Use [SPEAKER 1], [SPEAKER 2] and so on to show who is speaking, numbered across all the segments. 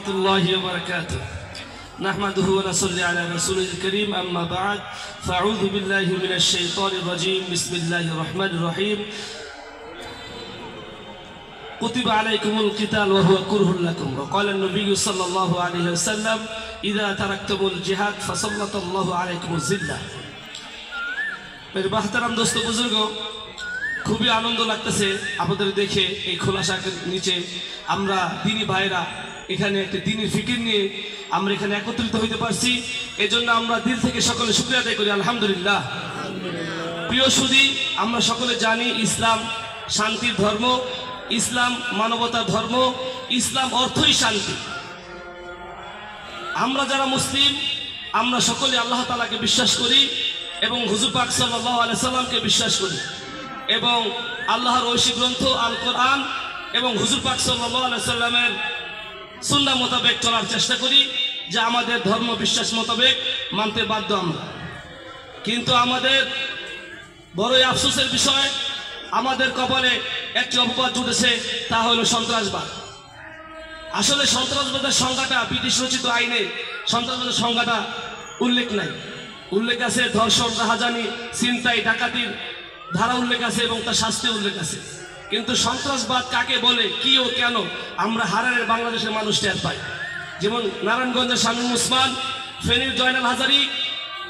[SPEAKER 1] ورحمة الله وبركاته نحمده ونصلي على رسوله الكريم أما بعد فأعوذ بالله من الشيطان الرجيم بسم الله الرحمن الرحيم كتب عليكم القتال وهو كره لكم وقال النبي صلى الله عليه وسلم إذا تركتم الجهاد فسلط الله عليكم الذلة मेरे बहतरम दोस्तों बुजुर्गों খুবই আনন্দ লাগতেছে আপনাদের দেখে এই খোলাসা নিচে আমরা দিনী ভাইরা এখানে একটা দিনের ফিকির নিয়ে আমরা এখানে একত্রিত হইতে পারছি এজন্য আমরা দিল থেকে সকলে শুকরিয়া আদায় করি আলহামদুলিল্লাহ প্রিয় সুধী আমরা সকলে জানি ইসলাম শান্তির ধর্ম ইসলাম মানবতার ধর্ম ইসলাম অর্থই শান্তি আমরা যারা মুসলিম আমরা সকলে আল্লাহ তাআলাকে বিশ্বাস করি এবং হুজুর পাক সাল্লাল্লাহু আলাইহি সাল্লামকে বিশ্বাস করি এবং আল্লাহর ঐশী গ্রন্থ আল কোরআন এবং হুজুর পাক সাল্লাল্লাহু আলাইহি সাল্লামের সুন্নাহ মোতাবেক চলার চেষ্টা করি যে আমাদের ধর্ম বিশ্বাস মোতাবেক মানতে বাধ্য আমরা কিন্তু আমাদের বড়ই আফসোসের বিষয় আমাদের কপালে একটি অপবাদ জুটেছে তা হলো সন্ত্রাসবাদ আসলে সন্ত্রাসবাদের সংজ্ঞাটা ব্রিটিশ রচিত আইনে সন্ত্রাসবাদের সংজ্ঞাটা উল্লেখ নাই উল্লেখ আছে ধর্ষণ রাহাজানি ছিনতাই ডাকাতির ধারা উল্লেখ আছে এবং তার শাস্তি উল্লেখ আছে কিন্তু সন্ত্রাসবাদ কাকে বলে কি ও কেন আমরা হারারের বাংলাদেশের মানুষ টের পাই যেমন নারায়ণগঞ্জের শামীম ওসমান ফেনীর জয়নাল হাজারী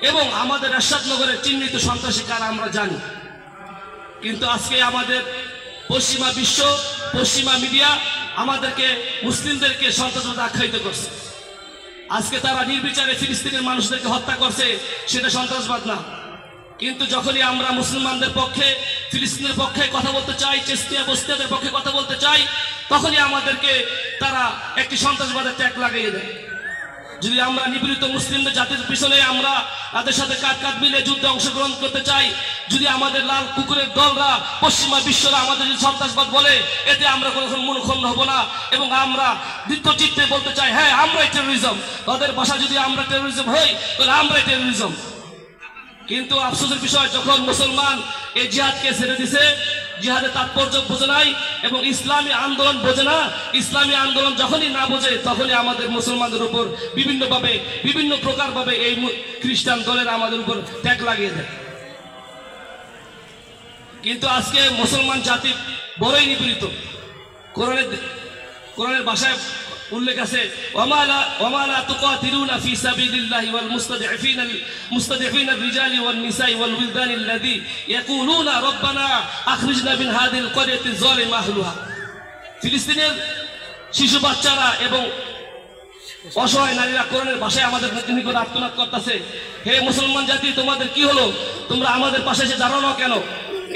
[SPEAKER 1] এবং আমাদের এরশাদনগরের চিহ্নিত সন্ত্রাসী কারা আমরা জানি কিন্তু আজকে আমাদের পশ্চিমা বিশ্ব পশ্চিমা মিডিয়া আমাদেরকে মুসলিমদেরকে সন্ত্রাসবাদ আখ্যায়িত করছে আজকে তারা নির্বিচারে ফিলিস্তিনের মানুষদেরকে হত্যা করছে সেটা সন্ত্রাসবাদ না কিন্তু যখনই আমরা মুসলমানদের পক্ষে ফিলিস্তিনের পক্ষে কথা বলতে চাই চিশতিয়া বস্তিয়াদের পক্ষে কথা বলতে চাই তখনই আমাদেরকে তারা একটি সন্ত্রাসবাদের ট্যাগ লাগিয়ে দেয় যদি আমরা নিপীড়িত মুসলিমদের জাতির পিছনে আমরা তাদের সাথে কাঁধ কাঁধ মিলে যুদ্ধে অংশগ্রহণ করতে চাই যদি আমাদের লাল কুকুরের দলরা পশ্চিমা বিশ্বরা আমাদের যদি সন্ত্রাসবাদ বলে এতে আমরা কোনো মনক্ষুণ্ণ হব না এবং আমরা দ্বিতীয় চিত্তে বলতে চাই হ্যাঁ আমরাই টেরোরিজম তাদের ভাষা যদি আমরা টেরোরিজম হই তাহলে আমরাই টেরোরিজম কিন্তু আফসোসের বিষয় যখন মুসলমান এই জিহাদকে ছেড়ে দিছে জিহাদের তাৎপর্য বোঝে নাই এবং ইসলামী আন্দোলন বোঝে না ইসলামী আন্দোলন যখনই না বোঝে তখনই আমাদের মুসলমানদের উপর বিভিন্নভাবে বিভিন্ন প্রকারভাবে এই খ্রিস্টান দলের আমাদের উপর ট্যাগ লাগিয়ে দেয় কিন্তু আজকে মুসলমান জাতি বড়ই নিপীড়িত কোরআনের ভাষায় উল্লেখ আছে ওয়ামা লা তুকাতিলুনা ফি সাবিলিল্লাহি ওয়াল মুস্তাদিফিনা الرجال والنساء والولدان الذي يقولون ربنا اخرجنا من هذه القرية الظالم اهلها ফিলিস্তিনের শিশু বাচ্চারা এবং অসহায় নারীরা কোরআনের ভাষায় আমাদের নিকট আর্তনাদ করতেছে হে মুসলমান জাতি তোমাদের কি হলো তোমরা আমাদের পাশে এসে দাঁড়াও না কেন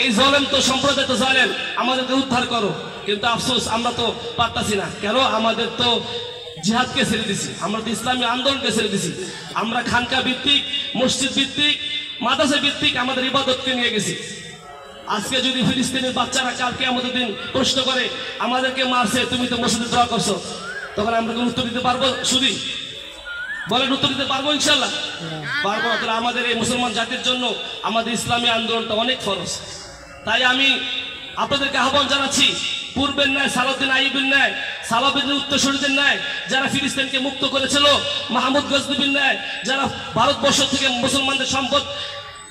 [SPEAKER 1] এই জালেম তো সম্প্রদায় তো জালেম আমাদেরকে উদ্ধার করো কিন্তু আফসোস আমরা তো পারতাছি না কেন আমাদের তো জিহাদকে ছেড়ে দিছি আমরা তো ইসলামী আন্দোলনকে ছেড়ে দিছি আমরা খানকা ভিত্তিক মসজিদ ভিত্তিক মাদ্রাসা ভিত্তিক আমাদের ইবাদতকে নিয়ে গেছি আজকে যদি ফিলিস্তিনের বাচ্চারা কালকে আমাদের দিন প্রশ্ন করে আমাদেরকে মারছে তুমি তো মসজিদে দোয়া করছো তখন আমরা কোনো উত্তর দিতে পারবো শুধু বলেন উত্তর দিতে পারবো ইনশাল্লাহ পারবো না তাহলে আমাদের এই মুসলমান জাতির জন্য আমাদের ইসলামী আন্দোলনটা অনেক ফরজ তাই আমি আপনাদেরকে আহ্বান জানাচ্ছি পূর্বের ন্যায় সালাউদ্দিন আইয়ুবের ন্যায় সালাউদ্দিনের উত্তরসূরিদের ন্যায় যারা ফিলিস্তিনকে মুক্ত করেছিল মাহমুদ গজনবীর ন্যায় যারা ভারতবর্ষ থেকে মুসলমানদের সম্পদ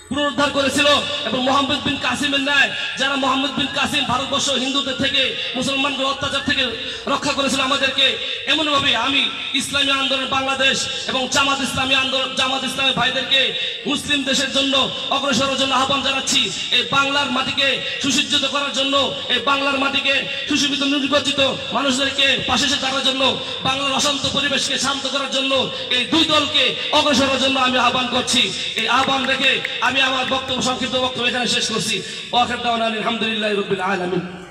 [SPEAKER 1] পুনরুদ্ধার করেছিল এবং মোহাম্মদ বিন কাসিমের ন্যায় যারা মোহাম্মদ বিন কাসিম ভারতবর্ষ হিন্দুদের থেকে মুসলমানদের অত্যাচার থেকে রক্ষা করেছিল আমাদেরকে এমনভাবে আমি ইসলামী আন্দোলন বাংলাদেশ এবং জামাত ইসলামী আন্দোলন জামাত ইসলামী ভাইদেরকে মুসলিম দেশের জন্য অগ্রসরের জন্য আহ্বান জানাচ্ছি এই বাংলার মাটিকে সুসজ্জিত করার জন্য এই বাংলার মাটিকে সুশোভিত নির্বাচিত মানুষদেরকে পাশে এসে দাঁড়ানোর জন্য বাংলার অশান্ত পরিবেশকে শান্ত করার জন্য এই দুই দলকে অগ্রসরের জন্য আমি আহ্বান করছি এই আহ্বান রেখে আমি আমার বক্তব্য সংক্ষিপ্ত বক্তব্য এখানে শেষ করছি ওয়া আখিরু দাওয়ানা আলহামদুলিল্লাহি রাব্বিল আলামিন।